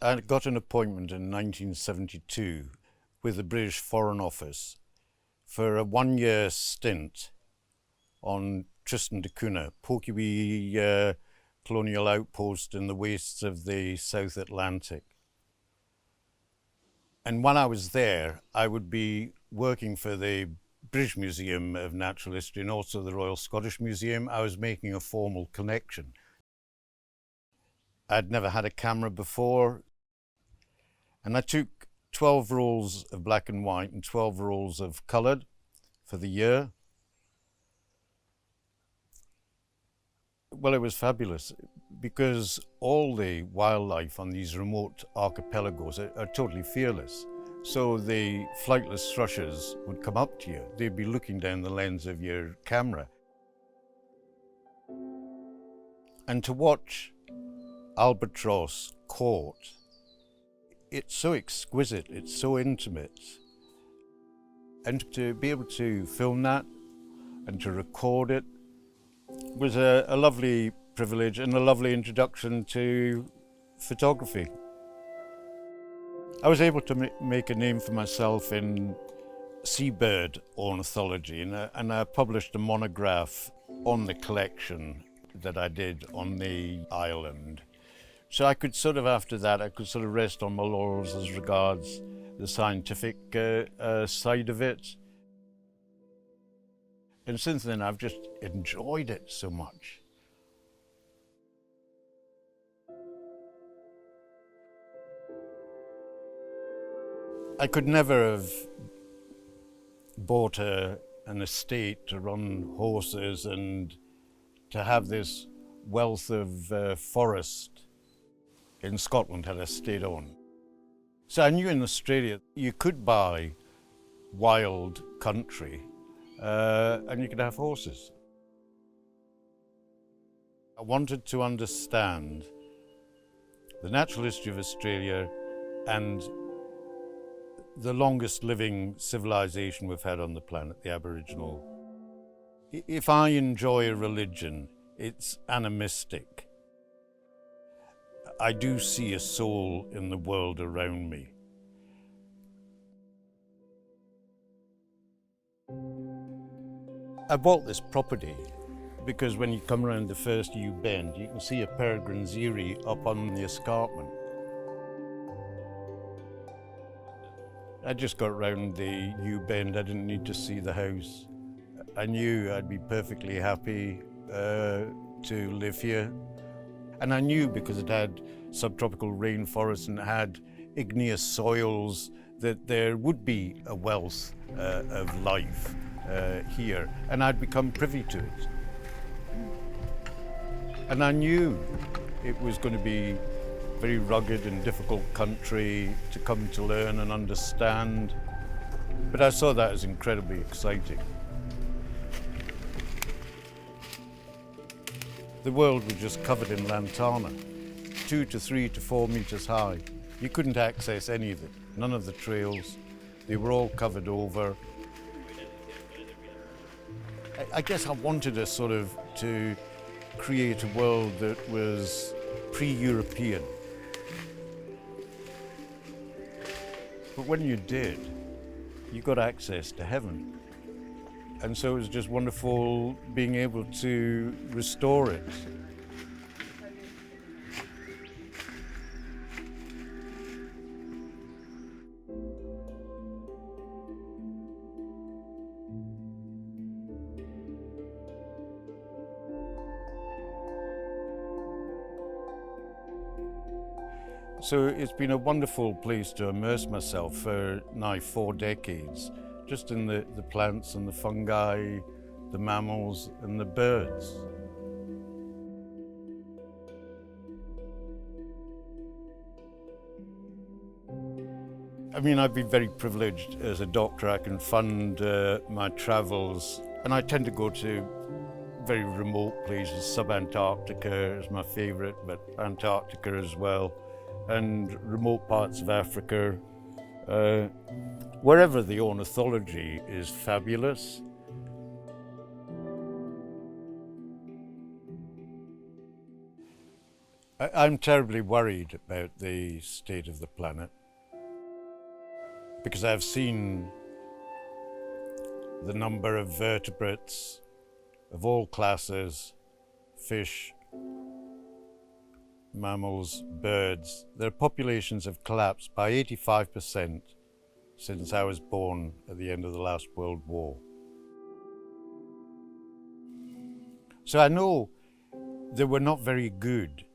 I got an appointment in 1972 with the British Foreign Office for a one-year stint on Tristan da Cunha, Portuguese colonial outpost in the wastes of the South Atlantic. And while I was there, I would be working for the British Museum of Natural History and also the Royal Scottish Museum. I was making a formal connection. I'd never had a camera before, and I took 12 rolls of black and white and 12 rolls of coloured for the year. Well, it was fabulous because all the wildlife on these remote archipelagos are totally fearless. So the flightless thrushes would come up to you. They'd be looking down the lens of your camera. And to watch albatross caught, it's so exquisite, it's so intimate. And to be able to film that and to record it was a lovely privilege and a lovely introduction to photography. I was able to make a name for myself in seabird ornithology, and I published a monograph on the collection that I did on the island. So I could sort of, after that, I could sort of rest on my laurels as regards the scientific side of it. And since then, I've just enjoyed it so much. I could never have bought an estate to run horses and to have this wealth of forest in Scotland had I stayed on. So I knew in Australia you could buy wild country and you could have horses. I wanted to understand the natural history of Australia and the longest living civilization we've had on the planet, the Aboriginal. If I enjoy a religion, it's animistic. I do see a soul in the world around me. I bought this property because when you come around the first U bend, you can see a peregrine ziri up on the escarpment. I just got round the U bend, I didn't need to see the house. I knew I'd be perfectly happy to live here. And I knew because it had subtropical rainforests and it had igneous soils that there would be a wealth of life here, and I'd become privy to it. And I knew it was going to be very rugged and difficult country to come to learn and understand, but I saw that as incredibly exciting. The world was just covered in lantana, 2 to 3 to 4 meters high. You couldn't access any of it, none of the trails. They were all covered over. I guess I wanted to create a world that was pre-European. But when you did, you got access to heaven. And so it was just wonderful being able to restore it. So it's been a wonderful place to immerse myself for now 4 decades, just in the plants and the fungi, the mammals and the birds. I mean, I've been very privileged as a doctor. I can fund my travels, and I tend to go to very remote places. Sub-Antarctica is my favorite, but Antarctica as well, and remote parts of Africa. Wherever the ornithology is fabulous. I'm terribly worried about the state of the planet because I've seen the number of vertebrates of all classes, fish, mammals, birds. Their populations have collapsed by 85% since I was born at the end of the last World War. So I know they were not very good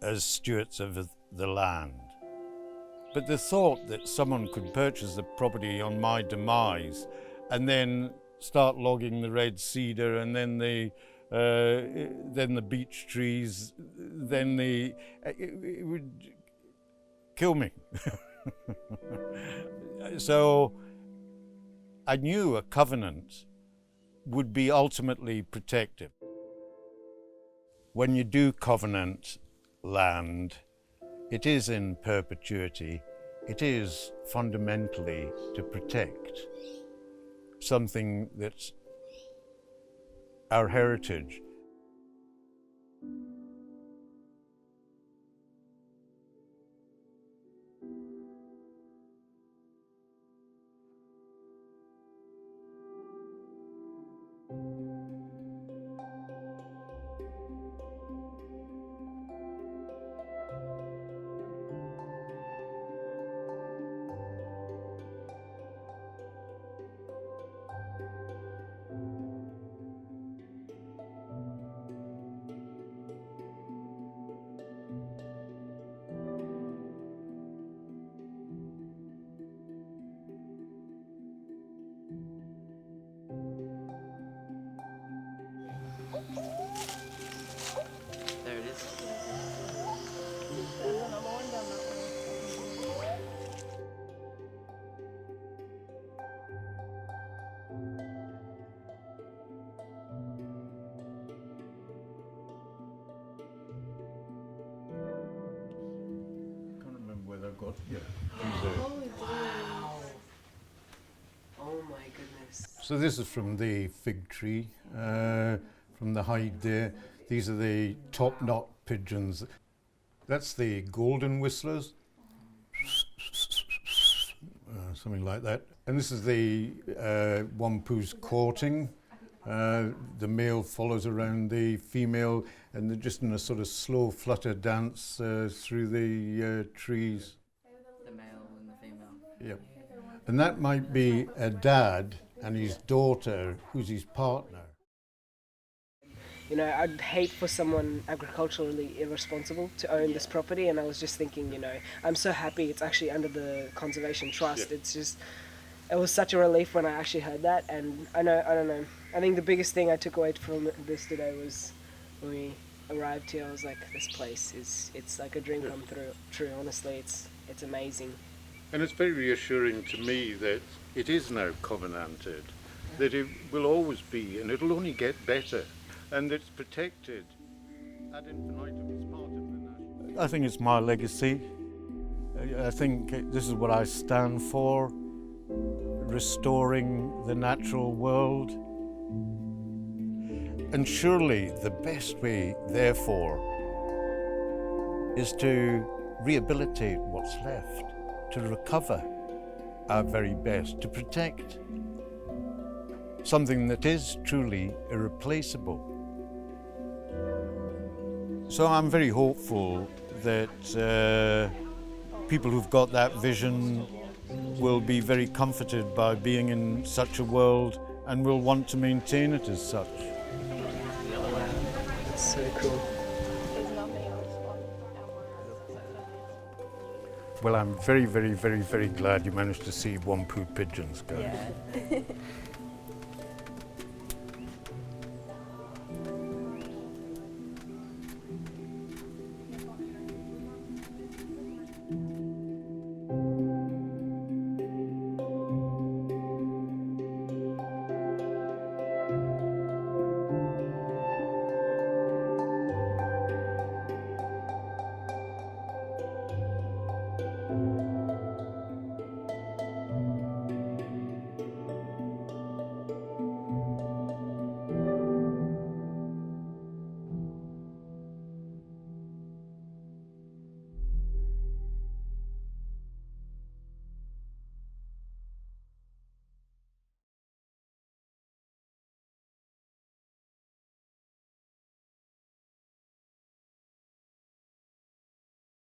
as stewards of the land. But the thought that someone could purchase the property on my demise and then start logging the red cedar and then the beech trees, then it would kill me. So I knew a covenant would be ultimately protective. When you do covenant land, it is in perpetuity. It is fundamentally to protect something that's our heritage. There it is. I can't remember whether I got here. Wow. Oh my goodness. So this is from the fig tree, from the hide there. These are the top knot pigeons. That's the golden whistlers, something like that. And this is the wampoos courting. The male follows around the female and they're just in a sort of slow flutter dance through the trees. The male and the female. Yep. And that might be a dad and his daughter, who's his partner. You know, I'd hate for someone agriculturally irresponsible to own this property, and I was just thinking, you know, I'm so happy it's actually under the Conservation Trust. Yeah. It's just, it was such a relief when I actually heard that, and I don't know, I think the biggest thing I took away from this today was when we arrived here, I was like, this place it's like a dream come true, honestly, it's amazing. And it's very reassuring to me that it is now covenanted, that it will always be, and it'll only get better. And it's protected ad infinitum. It's part of the national. I think it's my legacy. I think this is what I stand for, restoring the natural world. And surely the best way, therefore, is to rehabilitate what's left, to recover our very best, to protect something that is truly irreplaceable. So I'm very hopeful that people who've got that vision will be very comforted by being in such a world and will want to maintain it as such. It's so cool. Well, I'm very, very, very, very glad you managed to see wampood pigeons, guys. Yeah.